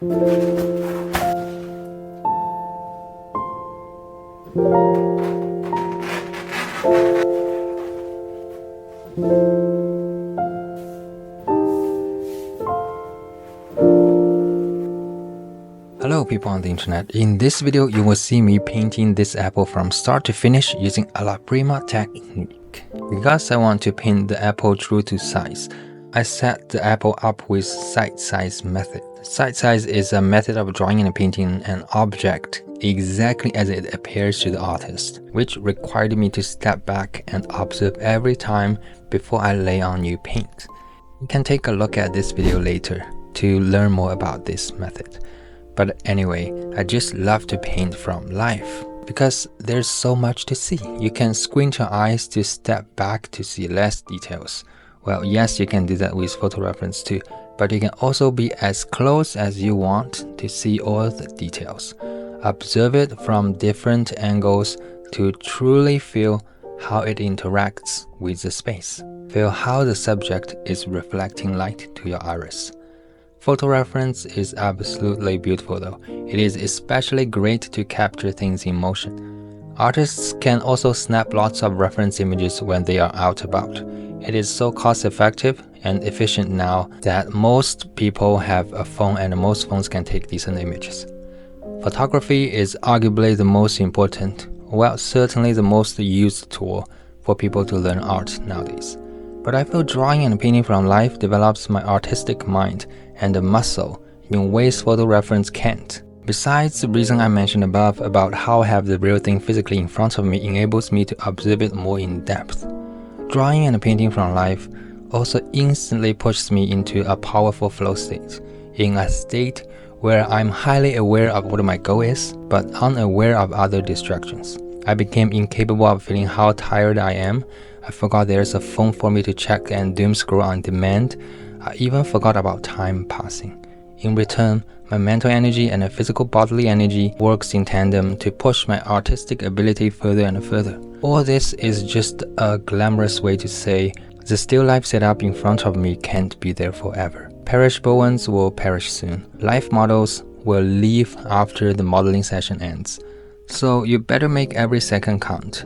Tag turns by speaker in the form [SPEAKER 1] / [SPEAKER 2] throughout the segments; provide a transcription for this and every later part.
[SPEAKER 1] Hello people on the internet, in this video you will see me painting this apple from start to finish using a la prima technique. Because I want to paint the apple true to size, I set the apple up with sight size method. Sight size is a method of drawing and painting an object exactly as it appears to the artist, which required me to step back and observe every time before I lay on new paint. You can take a look at this video later to learn more about this method. But anyway, I just love to paint from life because there's so much to see. You can squint your eyes to step back to see less details. Well, yes, you can do that with photo reference too, but you can also be as close as you want to see all the details. Observe it from different angles to truly feel how it interacts with the space. Feel how the subject is reflecting light to your iris. Photo reference is absolutely beautiful though. It is especially great to capture things in motion. Artists can also snap lots of reference images when they are out about. It is so cost-effective and efficient now that most people have a phone and most phones can take decent images. Photography is arguably the most important, well, certainly the most used tool for people to learn art nowadays. But I feel drawing and painting from life develops my artistic mind and the muscle in ways photo reference can't. Besides the reason I mentioned above about how I have the real thing physically in front of me enables me to observe it more in depth. Drawing and painting from life also instantly pushes me into a powerful flow state, in a state where I'm highly aware of what my goal is, but unaware of other distractions. I became incapable of feeling how tired I am. I forgot there's a phone for me to check and doom scroll on demand. I even forgot about time passing. In return, my mental energy and physical bodily energy works in tandem to push my artistic ability further and further. All this is just a glamorous way to say the still life set up in front of me can't be there forever. Perishable ones will perish soon. Life models will leave after the modeling session ends. So you better make every second count.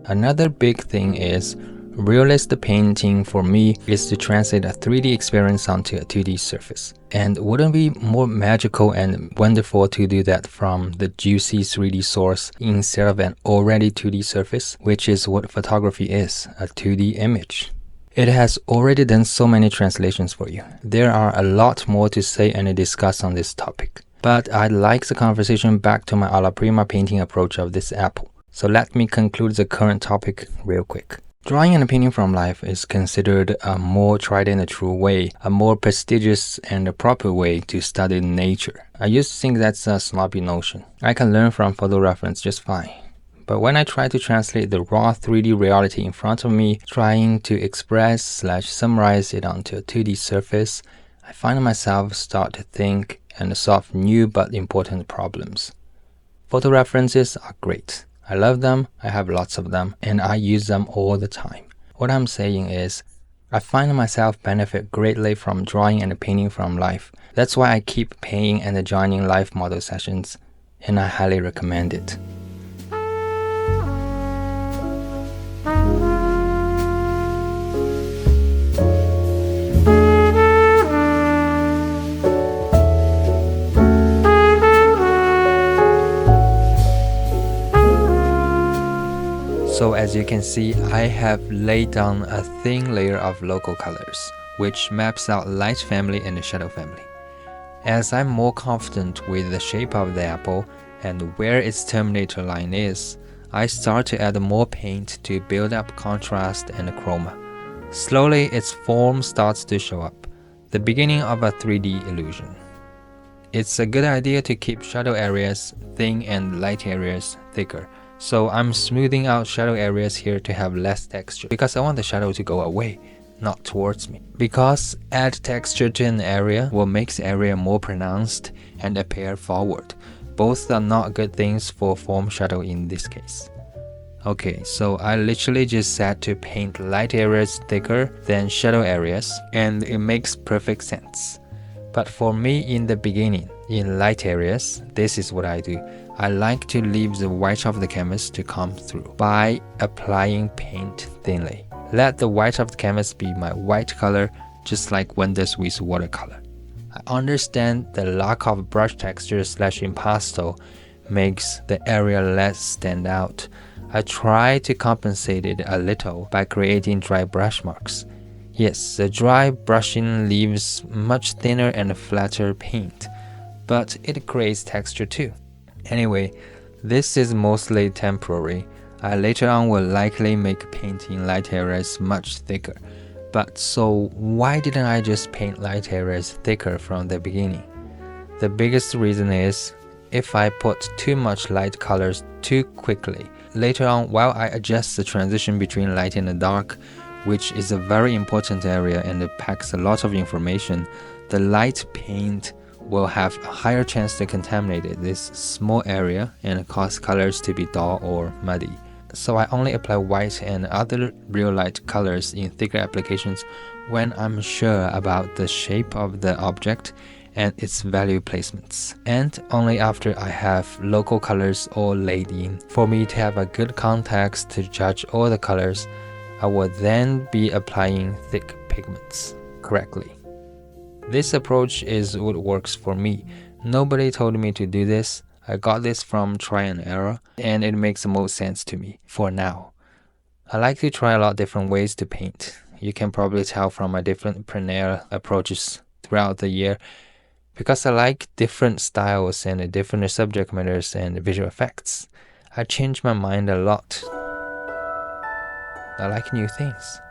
[SPEAKER 1] Another big thing is, realist painting for me is to translate a 3D experience onto a 2D surface. And wouldn't it be more magical and wonderful to do that from the juicy 3D source instead of an already 2D surface, which is what photography is, a 2D image. It has already done so many translations for you. There are a lot more to say and discuss on this topic. But I'd like the conversation back to my a la prima painting approach of this apple. So let me conclude the current topic real quick. Drawing and painting from life is considered a more tried and true way, a more prestigious and a proper way to study nature. I used to think that's a sloppy notion. I can learn from photo reference just fine. But when I try to translate the raw 3D reality in front of me, trying to express/summarize it onto a 2D surface, I find myself start to think and solve new but important problems. Photo references are great. I love them, I have lots of them, and I use them all the time. What I'm saying is, I find myself benefit greatly from drawing and painting from life. That's why I keep paying and joining life model sessions, and I highly recommend it. So as you can see, I have laid down a thin layer of local colors, which maps out light family and shadow family. As I'm more confident with the shape of the apple and where its terminator line is, I start to add more paint to build up contrast and chroma. Slowly its form starts to show up, the beginning of a 3D illusion. It's a good idea to keep shadow areas thin and light areas thicker. So I'm smoothing out shadow areas here to have less texture because I want the shadow to go away, not towards me. Because add texture to an area will make the area more pronounced and appear forward. Both are not good things for form shadow in this case. Okay, so I literally just said to paint light areas thicker than shadow areas, and it makes perfect sense. But for me in the beginning, in light areas, this is what I do. I like to leave the white of the canvas to come through by applying paint thinly. Let the white of the canvas be my white color, just like windows with watercolor. I understand the lack of brush texture / impasto makes the area less stand out. I try to compensate it a little by creating dry brush marks. Yes, the dry brushing leaves much thinner and flatter paint, but it creates texture too. Anyway, this is mostly temporary. I later on will likely make painting light areas much thicker. But so why didn't I just paint light areas thicker from the beginning? The biggest reason is if I put too much light colors too quickly. Later on, while I adjust the transition between light and dark, which is a very important area and it packs a lot of information, the light paint will have a higher chance to contaminate this small area and cause colors to be dull or muddy. So I only apply white and other real light colors in thicker applications when I'm sure about the shape of the object and its value placements, and only after I have local colors all laid in. For me to have a good context to judge all the colors, I will then be applying thick pigments correctly. This approach is what works for me. Nobody told me to do this. I got this from try and error, and it makes the most sense to me for now. I like to try a lot of different ways to paint. You can probably tell from my different plein air approaches throughout the year, because I like different styles and different subject matters and visual effects. I change my mind a lot. I like new things.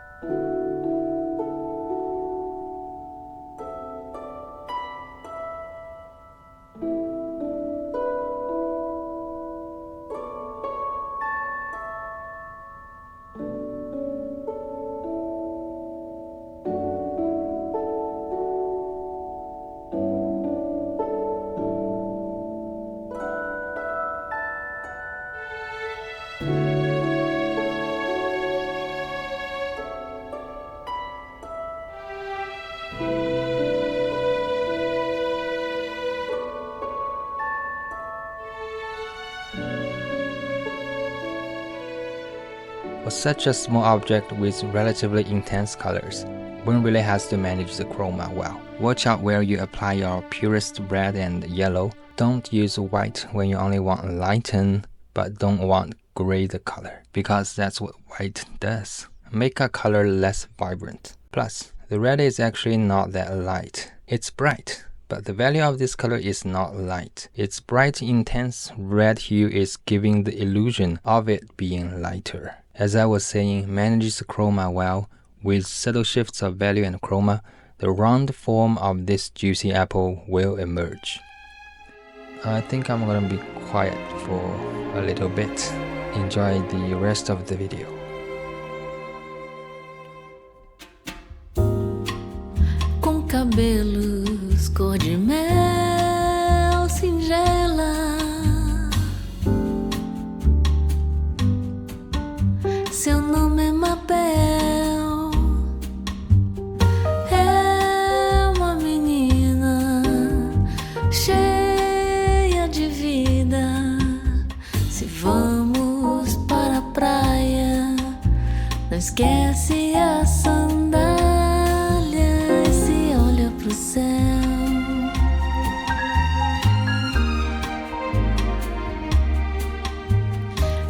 [SPEAKER 1] For such a small object with relatively intense colors, one really has to manage the chroma well. Watch out where you apply your purest red and yellow. Don't use white when you only want lighten, but don't want gray the color, because that's what white does. Make a color less vibrant. Plus, the red is actually not that light. It's bright, but the value of this color is not light. Its bright, intense red hue is giving the illusion of it being lighter. As I was saying, manage the chroma well. With subtle shifts of value and chroma, the round form of this juicy apple will emerge. I think I'm gonna be quiet for a little bit. Enjoy the rest of the video.
[SPEAKER 2] Com cabelos cor de mel singela, seu nome é Mabel, é uma menina cheia de vida. Se vamos para a praia, não esquece a sandália e se olha pro céu.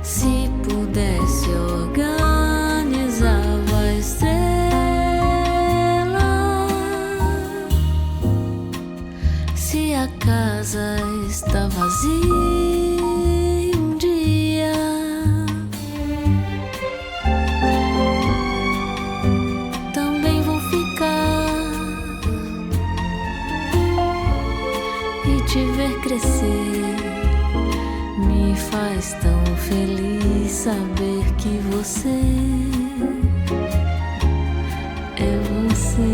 [SPEAKER 2] Se pudesse organizava a estrela. Se a casa está vazia um dia, também vou ficar e te ver crescer. Me faz tão feliz saber que você é você.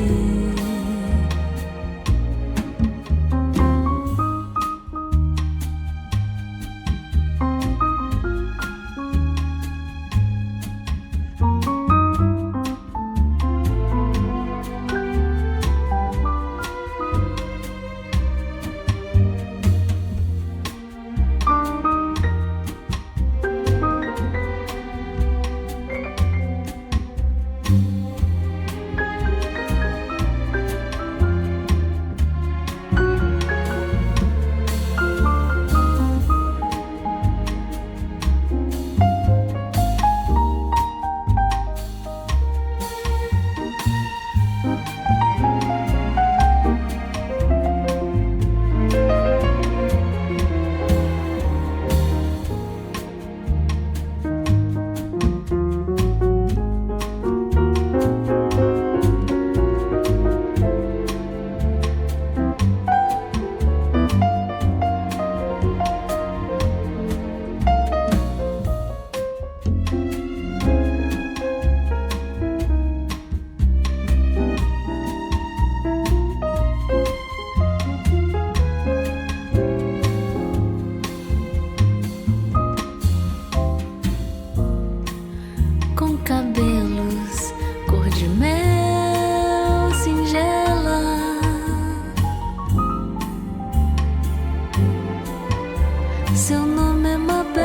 [SPEAKER 2] seu nome é Mabel.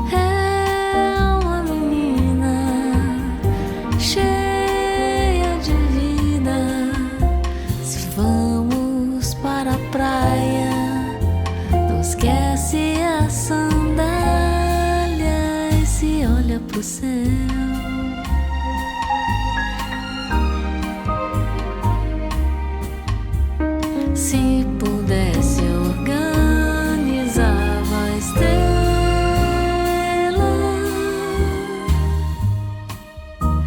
[SPEAKER 2] É uma menina cheia de vida. Se vamos para a praia, não esquece a sandália e se olha pro céu. Se pudesse, organizava a estrela.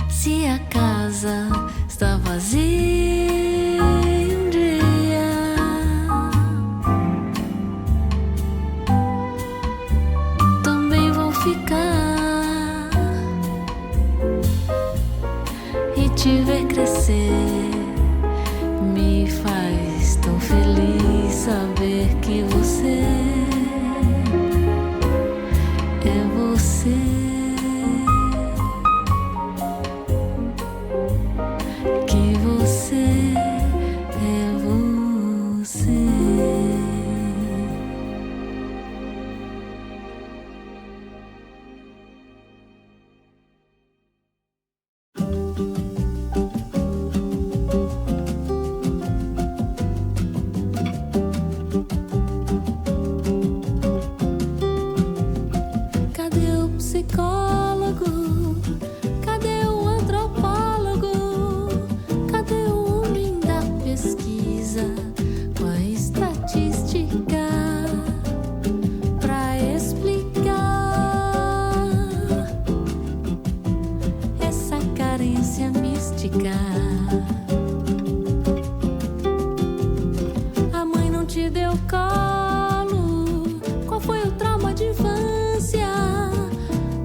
[SPEAKER 2] Se a casa está vazia um dia, também vou ficar e te ver crescer. Me faz tão feliz saber que você é você. Que você é você. Cadê o psicólogo? Cadê o antropólogo? Cadê o homem da pesquisa com a estatística pra explicar essa carência mística? A mãe não te deu colo? Qual foi o trauma de infância?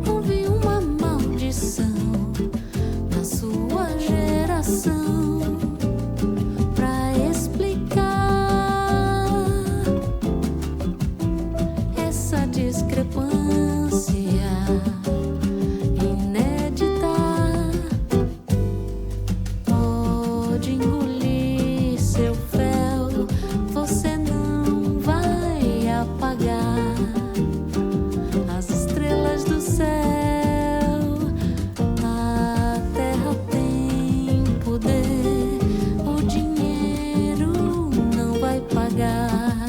[SPEAKER 2] Houve uma maldição na sua geração pra explicar essa discrepância inédita. Pode engolir seu fel, você não vai apagar as estrelas do céu. A terra tem poder, o dinheiro não vai pagar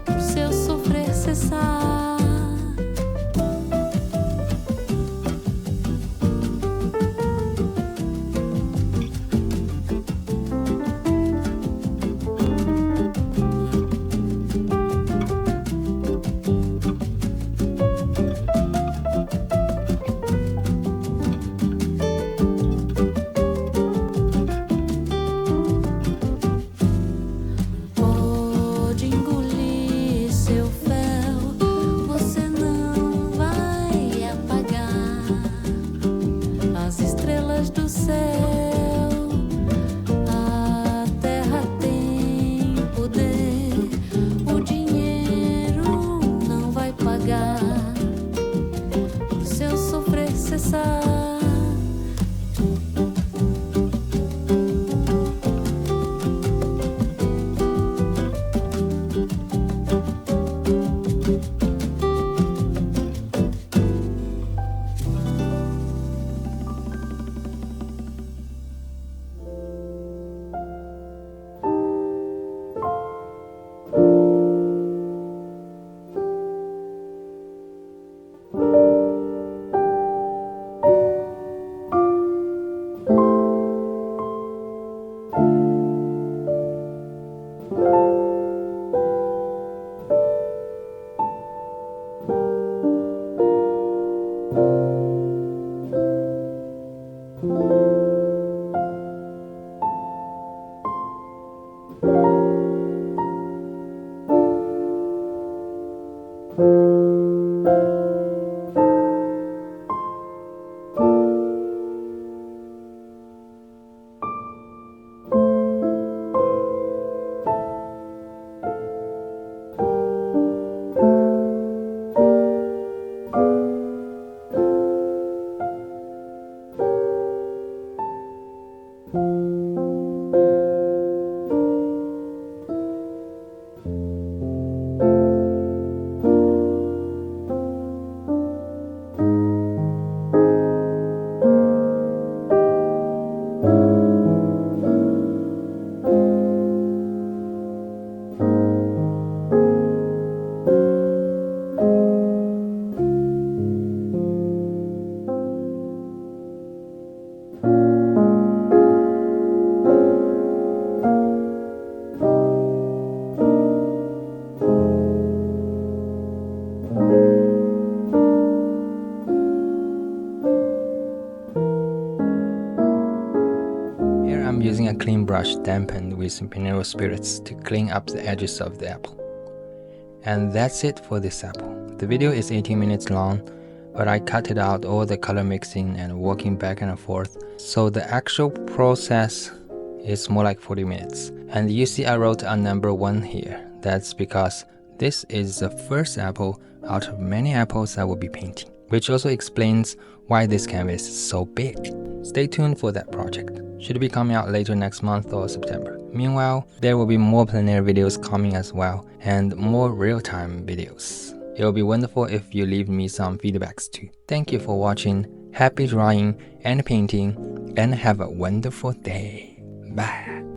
[SPEAKER 2] pro seu sofrer cessar. Pode engolir seu fel, você não vai apagar as estrelas do céu. A terra tem poder, o dinheiro não vai pagar o seu sofrer cessar.
[SPEAKER 1] dampened with mineral spirits to clean up the edges of the apple. And that's it for this apple. The video is 18 minutes long, but I cut it out all the color mixing and walking back and forth, so the actual process is more like 40 minutes. And you see I wrote a number 1 here. That's because this is the first apple out of many apples I will be painting, which also explains why this canvas is so big. Stay tuned for that project. Should be coming out later next month or September. Meanwhile, there will be more plein air videos coming as well, and more real-time videos. It will be wonderful if you leave me some feedbacks too. Thank you for watching, happy drawing and painting, and have a wonderful day. Bye.